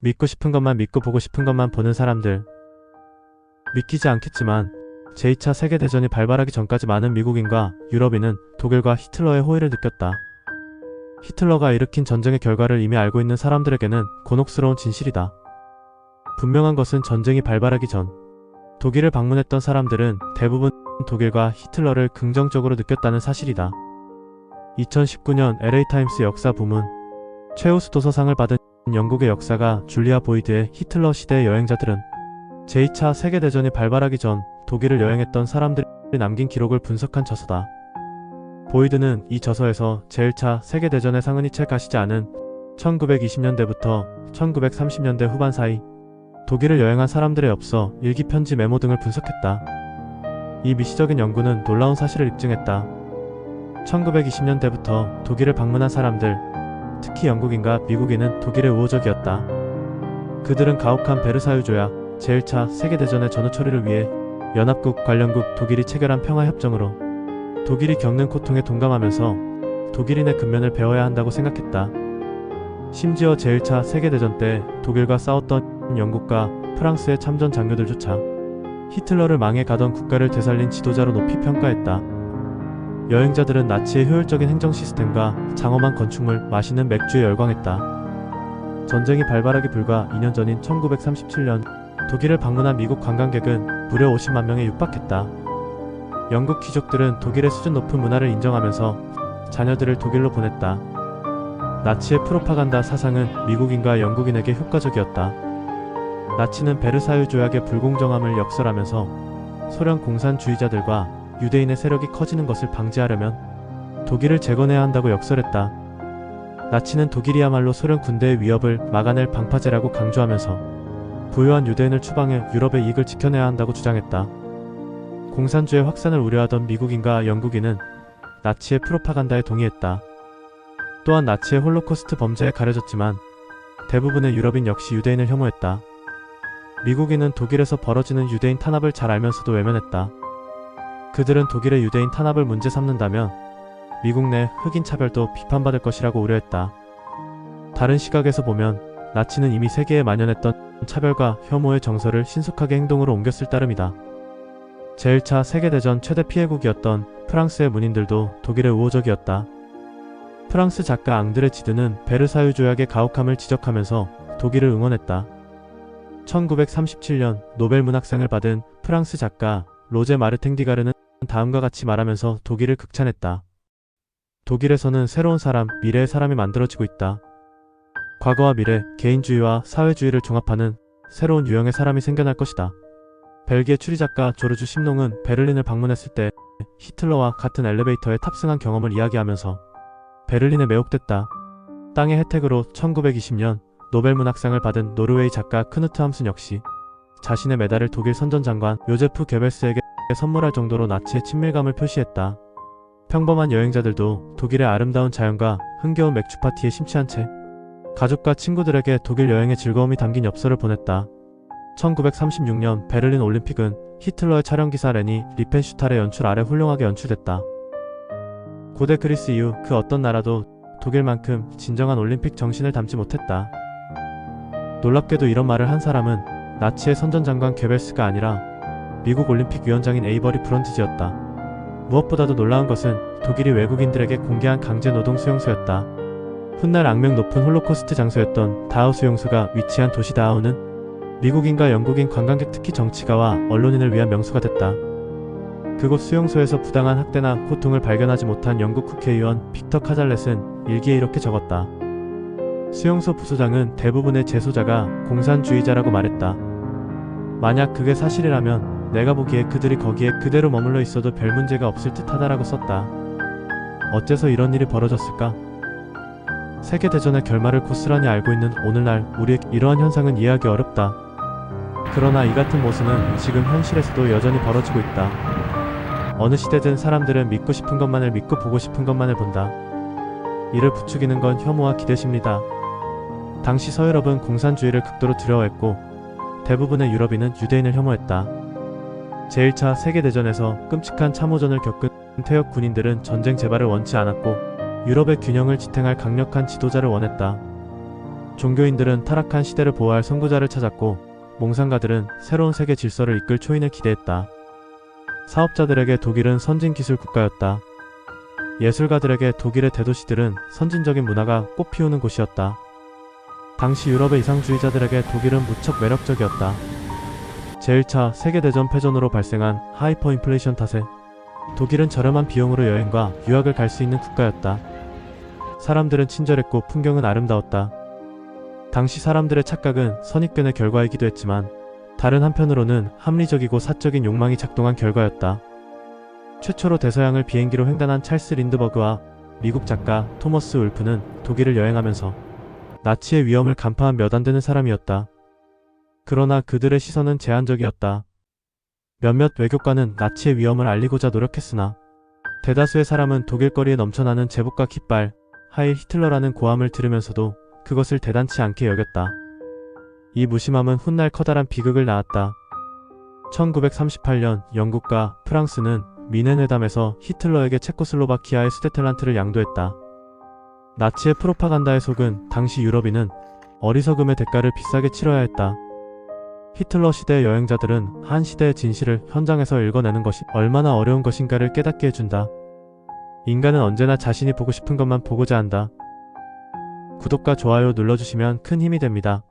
믿고 싶은 것만 믿고 보고 싶은 것만 보는 사람들. 믿기지 않겠지만 제2차 세계대전이 발발하기 전까지 많은 미국인과 유럽인은 독일과 히틀러의 호의를 느꼈다. 히틀러가 일으킨 전쟁의 결과를 이미 알고 있는 사람들에게는 곤혹스러운 진실이다. 분명한 것은 전쟁이 발발하기 전 독일을 방문했던 사람들은 대부분 독일과 히틀러를 긍정적으로 느꼈다는 사실이다. 2019년 LA타임스 역사 부문 최우수 도서상을 받은 영국의 역사가 줄리아 보이드의 히틀러 시대의 여행자들은 제2차 세계대전이 발발하기 전 독일을 여행했던 사람들이 남긴 기록을 분석한 저서다. 보이드는 이 저서에서 제1차 세계대전의 상흔이 채 가시지 않은 1920년대부터 1930년대 후반 사이 독일을 여행한 사람들의 엽서, 일기 편지 메모 등을 분석했다. 이 미시적인 연구는 놀라운 사실을 입증했다. 1920년대부터 독일을 방문한 사람들, 특히 영국인과 미국인은 독일의 우호적이었다. 그들은 가혹한 베르사유 조약, 제1차 세계대전의 전후 처리를 위해 연합국 관련국 독일이 체결한 평화협정으로 독일이 겪는 고통에 동감하면서 독일인의 근면을 배워야 한다고 생각했다. 심지어 제1차 세계대전 때 독일과 싸웠던 영국과 프랑스의 참전 장교들조차 히틀러를 망해 가던 국가를 되살린 지도자로 높이 평가했다. 여행자들은 나치의 효율적인 행정 시스템과 장엄한 건축물, 맛있는 맥주에 열광했다. 전쟁이 발발하기 불과 2년 전인 1937년 독일을 방문한 미국 관광객은 무려 50만 명에 육박했다. 영국 귀족들은 독일의 수준 높은 문화를 인정하면서 자녀들을 독일로 보냈다. 나치의 프로파간다 사상은 미국인과 영국인에게 효과적이었다. 나치는 베르사유 조약의 불공정함을 역설하면서 소련 공산주의자들과 유대인의 세력이 커지는 것을 방지하려면 독일을 재건해야 한다고 역설했다. 나치는 독일이야말로 소련 군대의 위협을 막아낼 방파제라고 강조하면서 부유한 유대인을 추방해 유럽의 이익을 지켜내야 한다고 주장했다. 공산주의 확산을 우려하던 미국인과 영국인은 나치의 프로파간다에 동의했다. 또한 나치의 홀로코스트 범죄에 가려졌지만 대부분의 유럽인 역시 유대인을 혐오했다. 미국인은 독일에서 벌어지는 유대인 탄압을 잘 알면서도 외면했다. 그들은 독일의 유대인 탄압을 문제 삼는다면 미국 내 흑인 차별도 비판받을 것이라고 우려했다. 다른 시각에서 보면 나치는 이미 세계에 만연했던 차별과 혐오의 정서를 신속하게 행동으로 옮겼을 따름이다. 제1차 세계대전 최대 피해국이었던 프랑스의 문인들도 독일의 우호적이었다. 프랑스 작가 앙드레 지드는 베르사유 조약의 가혹함을 지적하면서 독일을 응원했다. 1937년 노벨 문학상을 받은 프랑스 작가 로제 마르탱 디가르는 다음과 같이 말하면서 독일을 극찬했다. 독일에서는 새로운 사람, 미래의 사람이 만들어지고 있다. 과거와 미래, 개인주의와 사회주의를 종합하는 새로운 유형의 사람이 생겨날 것이다. 벨기에 추리작가 조르주 심농은 베를린을 방문했을 때 히틀러와 같은 엘리베이터에 탑승한 경험을 이야기하면서 베를린에 매혹됐다. 땅의 혜택으로 1920년 노벨 문학상을 받은 노르웨이 작가 크누트 함순 역시 자신의 메달을 독일 선전장관 요제프 게벨스에게 선물할 정도로 나치의 친밀감을 표시했다. 평범한 여행자들도 독일의 아름다운 자연과 흥겨운 맥주 파티에 심취한 채 가족과 친구들에게 독일 여행의 즐거움이 담긴 엽서를 보냈다. 1936년 베를린 올림픽은 히틀러의 촬영기사 레니 리펜슈탈의 연출 아래 훌륭하게 연출됐다. 고대 그리스 이후 그 어떤 나라도 독일만큼 진정한 올림픽 정신을 담지 못했다. 놀랍게도 이런 말을 한 사람은 나치의 선전장관 게벨스가 아니라 미국 올림픽 위원장인 에이버리 브론티지였다. 무엇보다도 놀라운 것은 독일이 외국인들에게 공개한 강제노동 수용소였다. 훗날 악명 높은 홀로코스트 장소였던 다우 수용소가 위치한 도시 다우는 미국인과 영국인 관광객 특히 정치가와 언론인을 위한 명소가 됐다. 그곳 수용소에서 부당한 학대나 고통을 발견하지 못한 영국 국회의원 빅터 카잘렛은 일기에 이렇게 적었다. 수용소 부소장은 대부분의 재소자가 공산주의자라고 말했다. 만약 그게 사실이라면 내가 보기에 그들이 거기에 그대로 머물러 있어도 별 문제가 없을 듯하다라고 썼다. 어째서 이런 일이 벌어졌을까? 세계대전의 결말을 고스란히 알고 있는 오늘날 우리에게 이러한 현상은 이해하기 어렵다. 그러나 이 같은 모순은 지금 현실에서도 여전히 벌어지고 있다. 어느 시대든 사람들은 믿고 싶은 것만을 믿고 보고 싶은 것만을 본다. 이를 부추기는 건 혐오와 기대심이다. 당시 서유럽은 공산주의를 극도로 두려워했고 대부분의 유럽인은 유대인을 혐오했다. 제1차 세계대전에서 끔찍한 참호전을 겪은 퇴역 군인들은 전쟁 재발을 원치 않았고 유럽의 균형을 지탱할 강력한 지도자를 원했다. 종교인들은 타락한 시대를 보호할 선구자를 찾았고, 몽상가들은 새로운 세계 질서를 이끌 초인을 기대했다. 사업자들에게 독일은 선진 기술 국가였다. 예술가들에게 독일의 대도시들은 선진적인 문화가 꽃피우는 곳이었다. 당시 유럽의 이상주의자들에게 독일은 무척 매력적이었다. 제1차 세계대전 패전으로 발생한 하이퍼 인플레이션 탓에 독일은 저렴한 비용으로 여행과 유학을 갈 수 있는 국가였다. 사람들은 친절했고 풍경은 아름다웠다. 당시 사람들의 착각은 선입견의 결과이기도 했지만 다른 한편으로는 합리적이고 사적인 욕망이 작동한 결과였다. 최초로 대서양을 비행기로 횡단한 찰스 린드버그와 미국 작가 토머스 울프는 독일을 여행하면서 나치의 위험을 간파한 몇 안 되는 사람이었다. 그러나 그들의 시선은 제한적이었다. 몇몇 외교관은 나치의 위험을 알리고자 노력했으나 대다수의 사람은 독일거리에 넘쳐나는 제복과 깃발, 하일 히틀러라는 고함을 들으면서도 그것을 대단치 않게 여겼다. 이 무심함은 훗날 커다란 비극을 낳았다. 1938년 영국과 프랑스는 미넨 회담에서 히틀러에게 체코슬로바키아의 수데텔란트를 양도했다. 나치의 프로파간다에 속은 당시 유럽인은 어리석음의 대가를 비싸게 치러야 했다. 히틀러 시대의 여행자들은 한 시대의 진실을 현장에서 읽어내는 것이 얼마나 어려운 것인가를 깨닫게 해준다. 인간은 언제나 자신이 보고 싶은 것만 보고자 한다. 구독과 좋아요 눌러주시면 큰 힘이 됩니다.